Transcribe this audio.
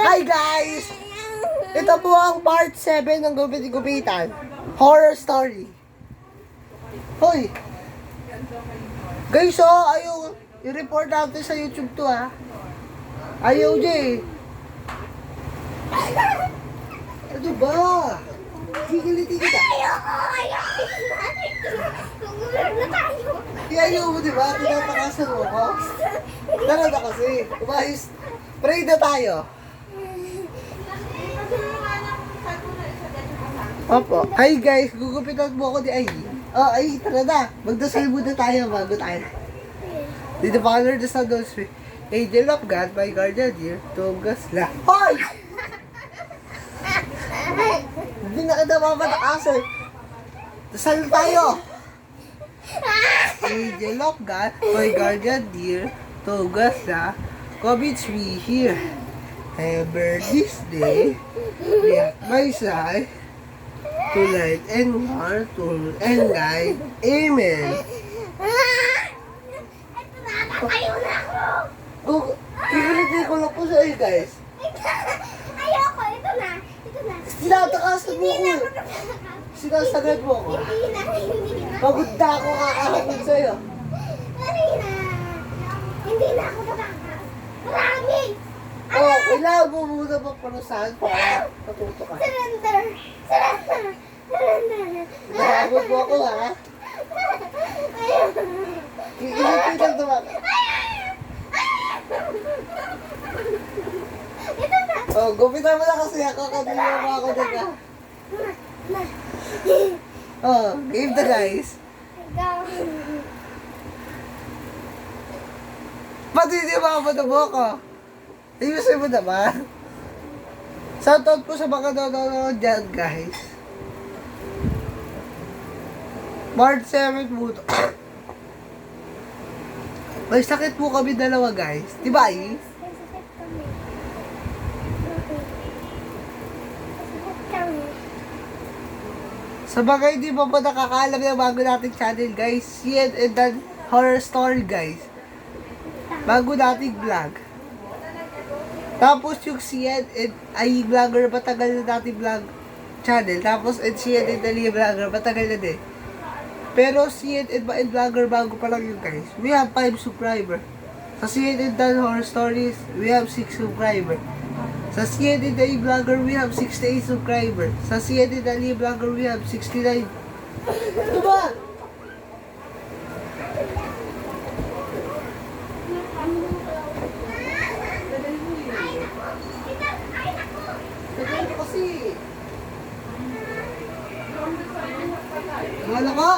Hi guys! Ito po ang part 7 ng Gupit-Gupitan. Horror story. Hoy! Guys, ayaw. I-report natin sa YouTube to, ha. Ayaw, Jay. Ano ba? Gigilitin kita. Ayaw mo, di ba? Tinatakasan mo ko. Tara na kasi. Umayos. Pray na tayo. Opo. Hi guys, gugupitan mo ako ni Ay. Oh, Ay, tara na. Magdasal muna tayo bago tayo. Did the Father, the Son, the Holy Spirit, Angel of God, my guardian dear, tugas la. Hoy! Hindi na kita mapatakasan. Dasal tayo. Angel of God, my guardian dear, tugas la. Commits me here. Ever this day, be at my side, to light and war, to and guide. Amen. Ayaw na ako! Oh, kikilitin ko lang po sa iyo, guys. Ayoko, ito na. Ito na. Sinatakasan mo ko. Sinasagad mo ko. Hindi na. Pagod na ako kakahapon sa'yo. Dali na. Hindi na ako tatakas. Marami! Oh, kailangan mo muna magparusahan para matuto ka. Surrender! Surrender! Surrender! Nakabot mo ako, ha? Ayaw! Kikilitin lang naman. Ito na! Oh, gupitan mo na kasi ako. Kanina mo ako din, ha? Na! Oh, game na, guys. Ikaw! Ba't hindi makabot mo ako? Ayusin mo naman. Shoutout po sa mga nanonood dyan, guys. March 7 po. May sakit po kami dalawa, guys. Diba, eh? Sa bagay, di ba po nakakaalam ng bago nating channel, guys? Sian and Dan Horror Story, guys. Bago nating vlog. Tapos yung Sian and ay vlogger, matagal na nating vlog channel. Tapos and Sian and Ali vlogger, matagal na din. Pero Sian and vlogger, bago pa lang yun, guys. We have 5 subscribers. Sa Sian and Dan Horror Stories, we have 6 subscribers. Sa Sian and Ali vlogger, we have 68 subscribers. Sa Sian and Ali vlogger, we have 69. Ano ba? Tagay ko kasi. Wala ka.